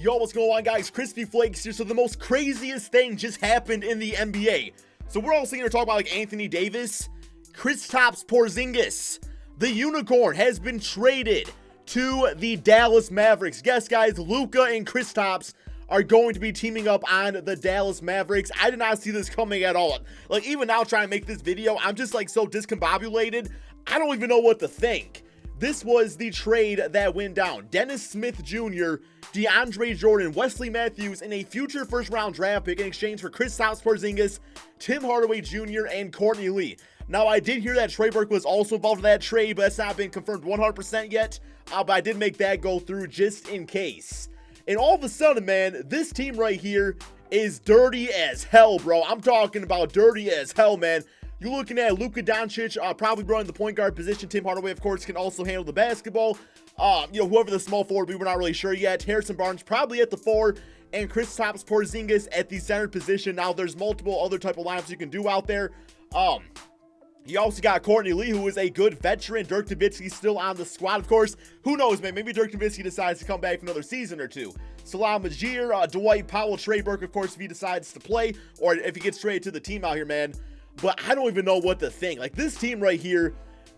Yo, what's going on, guys? KrispyFlakes here. So the most craziest thing just happened in the NBA. So we're also going to talk about like Anthony Davis. Kristaps Porzingis, the unicorn, has been traded to the Dallas Mavericks. Yes, guys, Luka and Kristaps are going to be teaming up on the Dallas Mavericks. I did not see this coming at all. Like, even now trying to make this video, I'm just like so discombobulated. I don't even know what to think. This was the trade that went down. Dennis Smith Jr., DeAndre Jordan, Wesley Matthews, and a future first-round draft pick in exchange for Kristaps Porzingis, Tim Hardaway Jr., and Courtney Lee. Now, I did hear that Trey Burke was also involved in that trade, but that's not been confirmed 100% yet. But I did make that go through just in case. And all of a sudden, man, this team right here is dirty as hell, bro. I'm talking about dirty as hell, man. You're looking at Luka Doncic, probably running the point guard position. Tim Hardaway, of course, can also handle the basketball. Whoever the small forward, we're not really sure yet. Harrison Barnes probably at the 4, and Kristaps Porzingis at the center position. Now, there's multiple other type of lineups you can do out there. You also got Courtney Lee, who is a good veteran. Dirk Nowitzki still on the squad, of course. Who knows, man? Maybe Dirk Nowitzki decides to come back for another season or two. Salam Majir, Dwight Powell, Trey Burke, of course, if he decides to play, or if he gets traded to the team out here, man. But I don't even know what to think. Like, this team right here,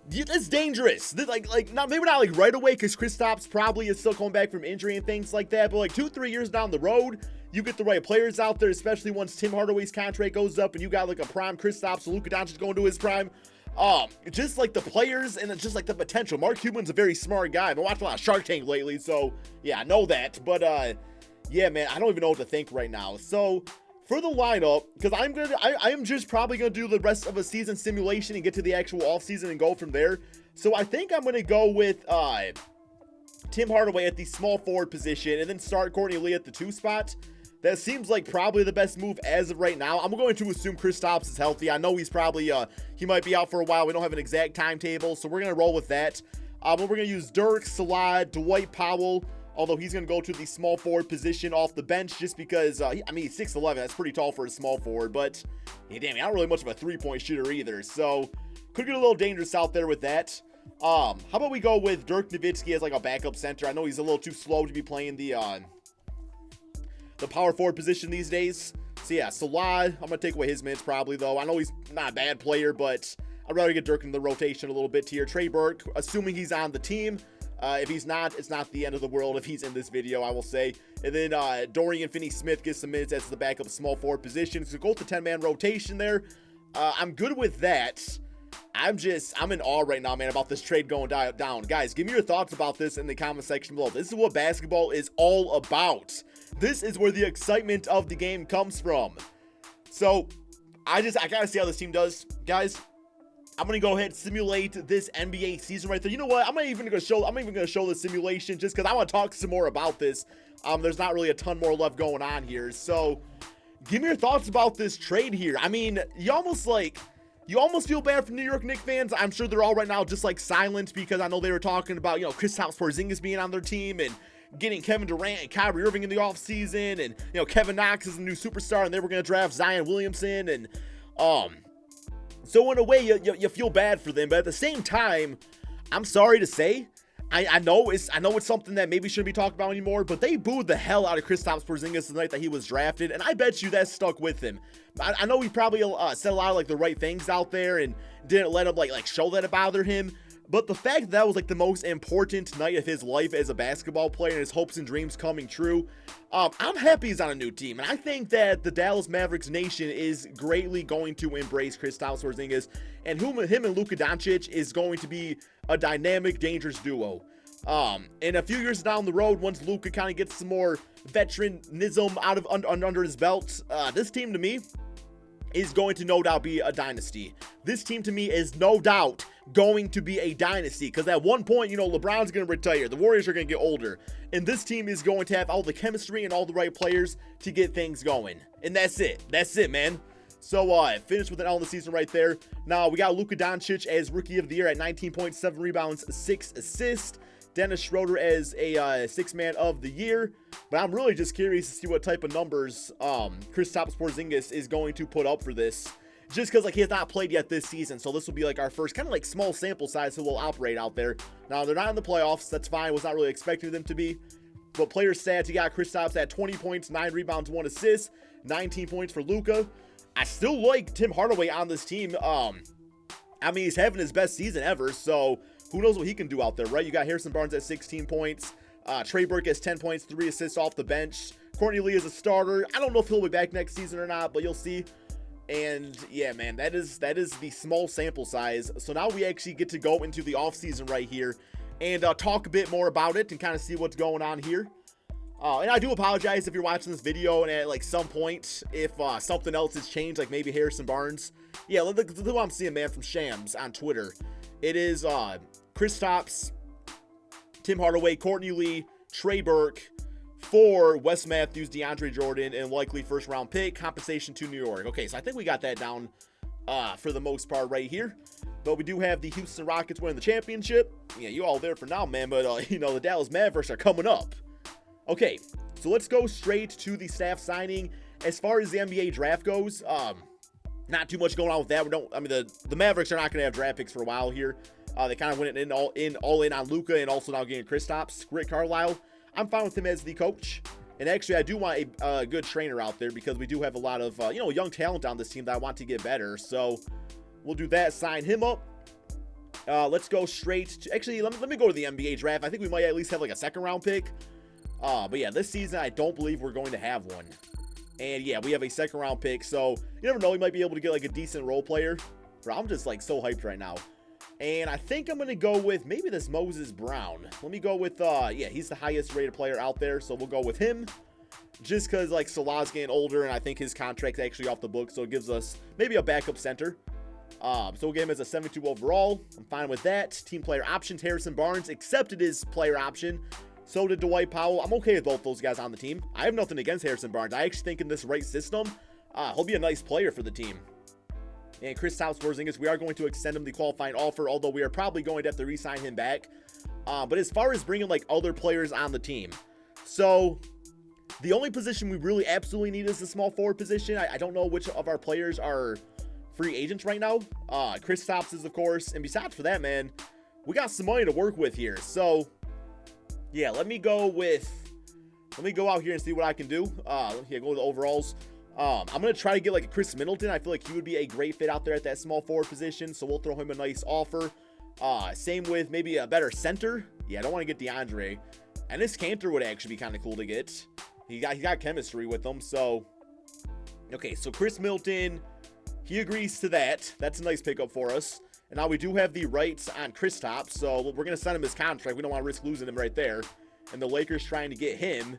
it's dangerous. Maybe not like right away, because Kristaps probably is still coming back from injury and things like that. But like 2-3 years down the road, you get the right players out there, especially once Tim Hardaway's contract goes up and you got like a prime Kristaps, Luka Doncic going to his prime. Just like the players and just like the potential. Mark Cuban's a very smart guy. I've been watching a lot of Shark Tank lately, so yeah, I know that. But yeah, man, I don't even know what to think right now. So for the lineup, because I am just probably gonna do the rest of a season simulation and get to the actual offseason and go from there. So I think I'm gonna go with Tim Hardaway at the small forward position and then start Courtney Lee at the 2 spot. That seems like probably the best move as of right now. I'm going to assume Kristaps is healthy. I know he's probably he might be out for a while. We don't have an exact timetable, so we're gonna roll with that. But we're gonna use Dirk, Salah, Dwight Powell, although he's going to go to the small forward position off the bench just because, he's 6'11". That's pretty tall for a small forward, but yeah, damn, not really much of a three-point shooter either. So could get a little dangerous out there with that. How about we go with Dirk Nowitzki as like a backup center? I know he's a little too slow to be playing the power forward position these days. So yeah, Salah, I'm going to take away his minutes probably, though. I know he's not a bad player, but I'd rather get Dirk in the rotation a little bit here. Trey Burke, assuming he's on the team. If he's not, it's not the end of the world if he's in this video, I will say. And then Dorian Finney-Smith gets some minutes as the backup small forward position. So go with the 10-man rotation there. I'm good with that. I'm in awe right now, man, about this trade going down. Guys, give me your thoughts about this in the comment section below. This is what basketball is all about. This is where the excitement of the game comes from. So I gotta see how this team does, guys. I'm gonna go ahead and simulate this NBA season right there. You know what? I'm even gonna show the simulation just because I want to talk some more about this. There's not really a ton more left going on here. So give me your thoughts about this trade here. I mean, you almost feel bad for New York Knicks fans. I'm sure they're all right now just like silent because I know they were talking about, Kristaps Porzingis being on their team and getting Kevin Durant and Kyrie Irving in the offseason, and Kevin Knox is a new superstar and they were gonna draft Zion Williamson, and so in a way, you feel bad for them, but at the same time, I'm sorry to say, I know it's something that maybe shouldn't be talked about anymore, but they booed the hell out of Kristaps Porzingis the night that he was drafted, and I bet you that stuck with him. I know he probably said a lot of like the right things out there and didn't let him like show that it bothered him. But the fact that was like the most important night of his life as a basketball player and his hopes and dreams coming true, I'm happy he's on a new team. And I think that the Dallas Mavericks nation is greatly going to embrace Kristaps Porzingis. And him and Luka Doncic is going to be a dynamic, dangerous duo. In a few years down the road, once Luka kind of gets some more veteranism out of under his belt, this team to me is going to no doubt be a dynasty. This team to me is no doubt going to be a dynasty because at one point, LeBron's going to retire. The Warriors are going to get older. And this team is going to have all the chemistry and all the right players to get things going. And that's it. That's it, man. So, finished with an L in the season right there. Now, we got Luka Doncic as Rookie of the Year at 19.7 rebounds, 6 assists. Dennis Schroeder as a six-man of the year. But I'm really just curious to see what type of numbers Kristaps Porzingis is going to put up for this. Just because he has not played yet this season. So this will be like our first kind of small sample size who will operate out there. Now, they're not in the playoffs. That's fine. Was not really expecting them to be. But player stats, you got Kristaps at 20 points, 9 rebounds, 1 assist, 19 points for Luka. I still like Tim Hardaway on this team. I mean, he's having his best season ever, so who knows what he can do out there, right? You got Harrison Barnes at 16 points. Trey Burke has 10 points, 3 assists off the bench. Courtney Lee is a starter. I don't know if he'll be back next season or not, but you'll see. And yeah, man, that is the small sample size. So now we actually get to go into the offseason right here and talk a bit more about it and kind of see what's going on here. And I do apologize if you're watching this video and at like some point, if something else has changed, like maybe Harrison Barnes. Yeah, look what I'm seeing, man, from Shams on Twitter. It is Kristaps, Tim Hardaway, Courtney Lee, Trey Burke, for Wes Matthews, DeAndre Jordan, and likely first round pick, compensation to New York. Okay, so I think we got that down for the most part right here. But we do have the Houston Rockets winning the championship. Yeah, you all there for now, man, but you know, the Dallas Mavericks are coming up. Okay, so let's go straight to the staff signing. As far as the NBA draft goes, not too much going on with that. The Mavericks are not going to have draft picks for a while here. They kind of went all in on Luka and also now getting Kristaps. Rick Carlisle, I'm fine with him as the coach. And actually, I do want a good trainer out there because we do have a lot of young talent on this team that I want to get better. So we'll do that. Sign him up. Let's go straight to, actually, let me go to the NBA draft. I think we might at least have like a second round pick. But yeah, this season, I don't believe we're going to have one. And yeah, we have a second round pick. So you never know, we might be able to get like a decent role player. Bro, I'm just like so hyped right now. And I think I'm going to go with maybe this Moses Brown. Let me go with, yeah, he's the highest rated player out there. So we'll go with him. Just because like Salah's getting older and I think his contract's actually off the book. So it gives us maybe a backup center. So we'll get him as a 72 overall. I'm fine with that. Team player options, Harrison Barnes accepted his player option. So did Dwight Powell. I'm okay with both those guys on the team. I have nothing against Harrison Barnes. I actually think in this right system, he'll be a nice player for the team. And Kristaps Porzingis, we are going to extend him the qualifying offer, although we are probably going to have to re-sign him back. But as far as bringing like other players on the team, so the only position we really absolutely need is the small forward position. I don't know which of our players are free agents right now. Kristaps is, of course, and besides for that, man, we got some money to work with here. So yeah, let me go out here and see what I can do. Go to the overalls. I'm going to try to get like a Chris Middleton. I feel like he would be a great fit out there at that small forward position. So we'll throw him a nice offer. Same with maybe a better center. Yeah, I don't want to get DeAndre. And this Cantor would actually be kind of cool to get. He got chemistry with him. So, okay, so Chris Middleton, he agrees to that. That's a nice pickup for us. And now we do have the rights on Kristaps. So we're going to send him his contract. We don't want to risk losing him right there. And the Lakers trying to get him.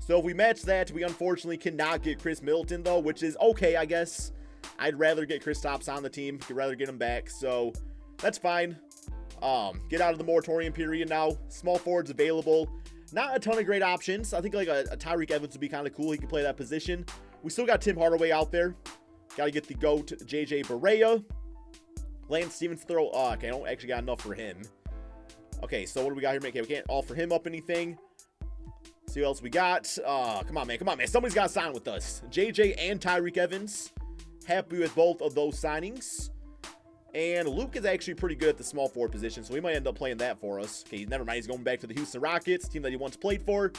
So if we match that, we unfortunately cannot get Chris Middleton, though, which is okay, I guess. I'd rather get Kristaps on the team. I'd rather get him back. So that's fine. Get out of the moratorium period now. Small forwards available. Not a ton of great options. I think like a Tyreke Evans would be kind of cool. He can play that position. We still got Tim Hardaway out there. Got to get the GOAT, JJ Barea. Lance Stevens throw. Okay, I don't actually got enough for him. Okay, so what do we got here? Okay, we can't offer him up anything. See what else we got. Come on, man. Somebody's got to sign with us. JJ and Tyreke Evans. Happy with both of those signings. And Luke is actually pretty good at the small forward position, so we might end up playing that for us. Okay, never mind. He's going back to the Houston Rockets, team that he once played for.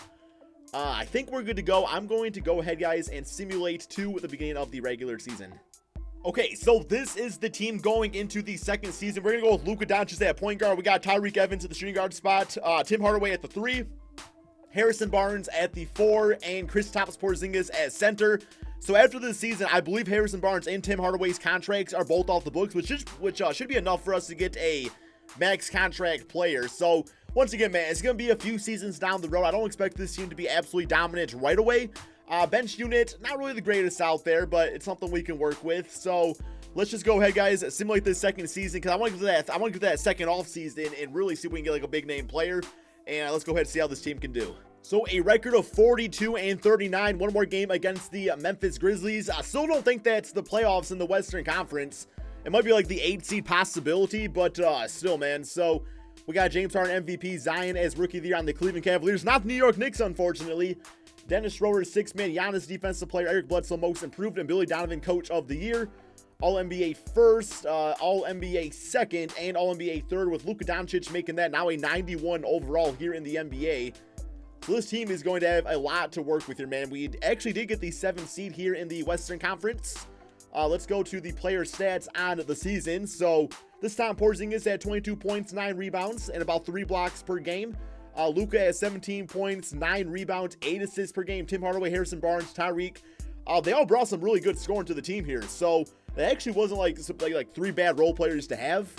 I think we're good to go. I'm going to go ahead, guys, and simulate 2 at the beginning of the regular season. Okay, so this is the team going into the second season. We're going to go with Luka Doncic at point guard. We got Tyreke Evans at the shooting guard spot. Tim Hardaway at the 3. Harrison Barnes at the 4. And Kristaps Porzingis at center. So after this season, I believe Harrison Barnes and Tim Hardaway's contracts are both off the books, which should be enough for us to get a max contract player. So once again, man, it's going to be a few seasons down the road. I don't expect this team to be absolutely dominant right away. Bench unit, not really the greatest out there, but it's something we can work with. So let's just go ahead, guys, simulate this second season because I want to get that second off season and really see if we can get like a big name player. And let's go ahead and see how this team can do. So a record of 42-39, one more game against the Memphis Grizzlies. I still don't think that's the playoffs in the Western Conference. It might be like the 8 seed possibility, but still, man. So we got James Harden MVP, Zion as Rookie of the Year on the Cleveland Cavaliers. Not the New York Knicks, unfortunately. Dennis Schroeder, 6-man. Giannis, Defensive Player. Eric Bledsoe, Most Improved. And Billy Donovan, Coach of the Year. All-NBA first, All-NBA second, and All-NBA third, with Luka Doncic making that now a 91 overall here in the NBA. So this team is going to have a lot to work with here, man. We actually did get the 7th seed here in the Western Conference. Let's go to the player stats on the season. So this time Porzingis had 22 points, 9 rebounds, and about 3 blocks per game. Luka has 17 points, 9 rebounds, 8 assists per game. Tim Hardaway, Harrison Barnes, Tyreek. They all brought some really good scoring to the team here. So it actually wasn't like 3 bad role players to have.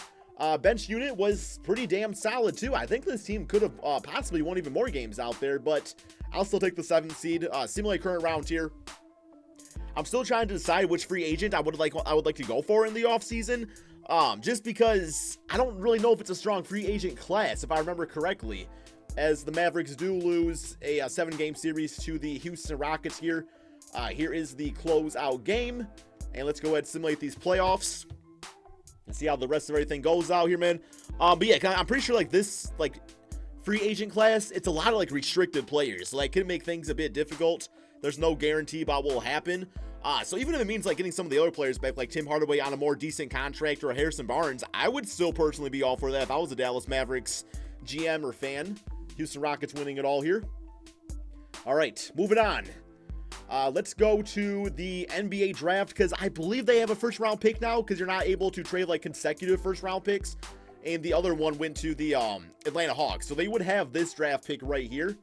Bench unit was pretty damn solid too. I think this team could have possibly won even more games out there, but I'll still take the 7th seed. Simulate current round here. I'm still trying to decide which free agent I would like to go for in the offseason. Just because I don't really know if it's a strong free agent class, if I remember correctly, as the Mavericks do lose a 7-game series to the Houston Rockets here. Here is the closeout game, and let's go ahead and simulate these playoffs and see how the rest of everything goes out here, man. But yeah, I'm pretty sure like this free agent class, it's a lot of like restricted players. Like, could make things a bit difficult. There's no guarantee about what will happen. So even if it means like getting some of the other players back, like Tim Hardaway on a more decent contract or a Harrison Barnes, I would still personally be all for that if I was a Dallas Mavericks GM or fan. Houston Rockets winning it all here. All right, moving on. Let's go to the NBA draft, because I believe they have a first-round pick now, because you're not able to trade like consecutive first-round picks, and the other one went to the Atlanta Hawks. So they would have this draft pick right here.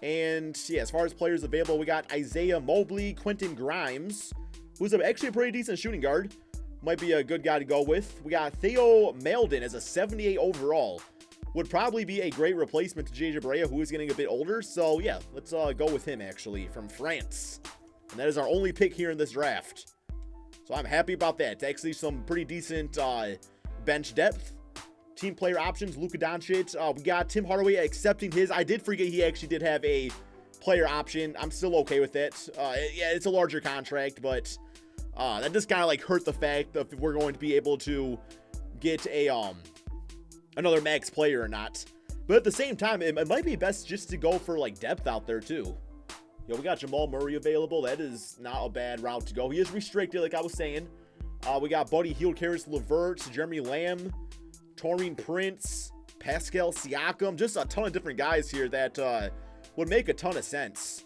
And yeah, as far as players available, we got Isaiah Mobley, Quentin Grimes, who's actually a pretty decent shooting guard. Might be a good guy to go with. We got Theo Maledon as a 78 overall. Would probably be a great replacement to JJ Barea, who is getting a bit older. So yeah, let's go with him actually from France. And that is our only pick here in this draft. So I'm happy about that. It's actually some pretty decent bench depth. Team player options, Luka Doncic. We got Tim Hardaway accepting his. I did forget he actually did have a player option. I'm still okay with it. Yeah, it's a larger contract, but that just kind of like hurt the fact that if we're going to be able to get a another max player or not. But at the same time, it might be best just to go for like depth out there too. Yo, we got Jamal Murray available. That is not a bad route to go. He is restricted, like I was saying. We got Buddy Hield, Karis LeVert, Jeremy Lamb, Taurean Prince, Pascal Siakam. Just a ton of different guys here that would make a ton of sense.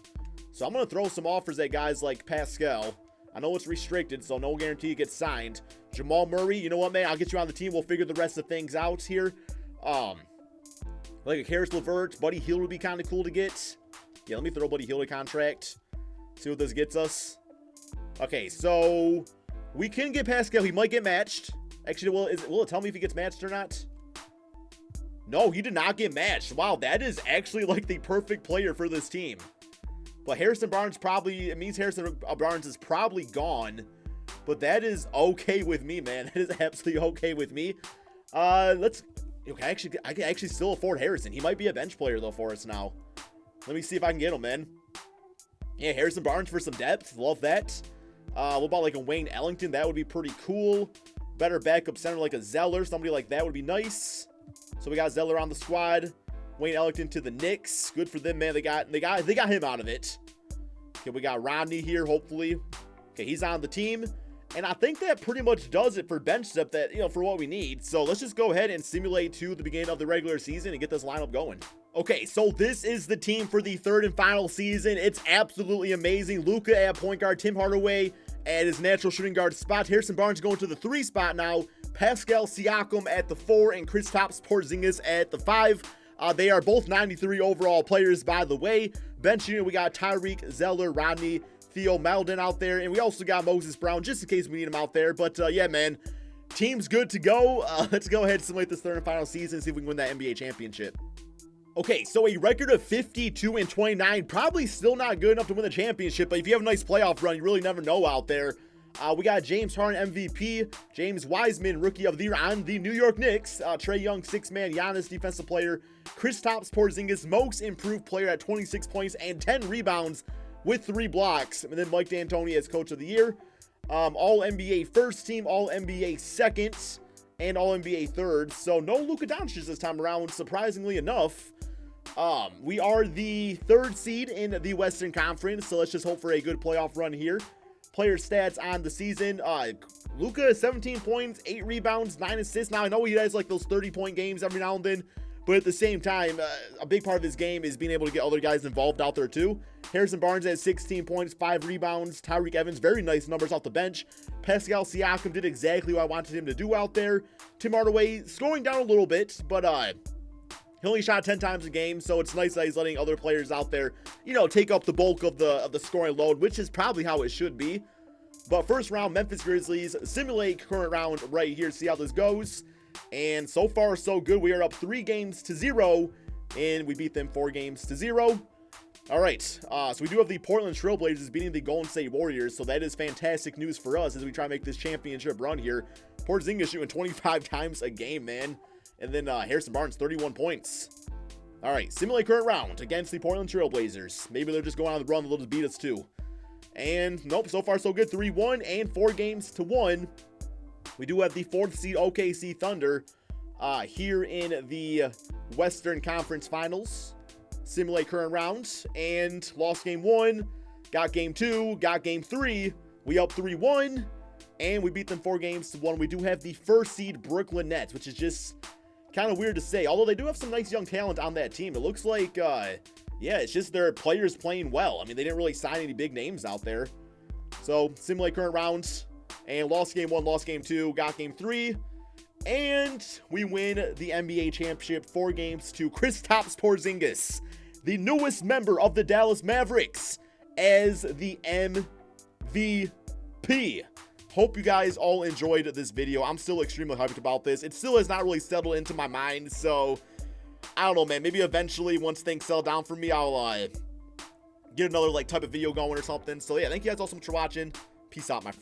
So I'm going to throw some offers at guys like Pascal. I know it's restricted, so no guarantee it gets signed. Jamal Murray, you know what, man? I'll get you on the team. We'll figure the rest of things out here. Like a Karis LeVert, Buddy Hield would be kind of cool to get. Yeah, let me throw Buddy Hield a contract. See what this gets us. Okay, so we can get Pascal. He might get matched. Actually, will it tell me if he gets matched or not? No, he did not get matched. Wow, that is actually like the perfect player for this team. But Harrison Barnes it means Harrison Barnes is probably gone. But that is okay with me, man. That is absolutely okay with me. I can actually still afford Harrison. He might be a bench player though for us now. Let me see if I can get him, man. Yeah, Harrison Barnes for some depth. Love that. What about like a Wayne Ellington? That would be pretty cool. Better backup center like a Zeller. Somebody like that would be nice. So we got Zeller on the squad. Wayne Ellington to the Knicks. Good for them, man. They got him out of it. Okay, we got Rodney here, hopefully. Okay, he's on the team. And I think that pretty much does it for bench depth for what we need. So let's just go ahead and simulate to the beginning of the regular season and get this lineup going. Okay, so this is the team for the third and final season. It's absolutely amazing. Luka at point guard, Tim Hardaway at his natural shooting guard spot. Harrison Barnes going to the 3 spot now. Pascal Siakam at the 4 and Kristaps Porzingis at the 5. They are both 93 overall players, by the way. Bench unit, we got Tyreek, Zeller, Rodney, Theo Maledon out there. And we also got Moses Brown, just in case we need him out there. But yeah, man, team's good to go. Let's go ahead and simulate this third and final season and see if we can win that NBA championship. Okay, so a record of 52-29, probably still not good enough to win the championship. But if you have a nice playoff run, you really never know out there. We got James Harden, MVP, James Wiseman, Rookie of the Year on the New York Knicks, Trae Young, 6-man, Giannis, Defensive Player, Kristaps Porzingis, Most Improved Player at 26 points and 10 rebounds with 3 blocks, and then Mike D'Antoni as Coach of the Year, All-NBA First Team, All-NBA Second, and All-NBA Third, so no Luka Doncic this time around, surprisingly enough. We are the 3rd seed in the Western Conference, so let's just hope for a good playoff run here. Player stats on the season. Luka, 17 points, 8 rebounds, 9 assists. Now, I know he has like those 30-point games every now and then, But at the same time, a big part of his game is being able to get other guys involved out there too. Harrison Barnes had 16 points, 5 rebounds. Tyreek Evans, very nice numbers off the bench. Pascal Siakam did exactly what I wanted him to do out there. Tim Hardaway slowing down a little bit, but he only shot 10 times a game, so it's nice that he's letting other players out there, you know, take up the bulk of the scoring load, which is probably how it should be. But first round, Memphis Grizzlies, simulate current round right here, see how this goes. And so far, so good. We are up 3-0, and we beat them 4-0. All right, so we do have the Portland Trail Blazers beating the Golden State Warriors, so that is fantastic news for us as we try to make this championship run here. Porzingis shooting 25 times a game, man. And then Harrison Barnes, 31 points. All right, simulate current round against the Portland Trail Blazers. Maybe they're just going on the run, they'll just beat us too. And nope, so far so good, 3-1 and 4-1. We do have the 4th seed OKC Thunder here in the Western Conference Finals. Simulate current round and lost game 1, got game 2, got game 3. We up 3-1 and we beat them 4-1. We do have the 1st seed Brooklyn Nets, which is just kind of weird to say, although they do have some nice young talent on that team. It looks like, yeah, it's just their players playing well. I mean, they didn't really sign any big names out there. So, simulate current rounds, and lost game 1, lost game 2, got game 3, and we win the NBA championship 4-2. Kristaps Porzingis, the newest member of the Dallas Mavericks, as the MVP. Hope you guys all enjoyed this video. I'm still extremely hyped about this. It still has not really settled into my mind, so I don't know, man. Maybe eventually, once things settle down for me, I'll get another like type of video going or something. So yeah, thank you guys all so much for watching. Peace out, my friends.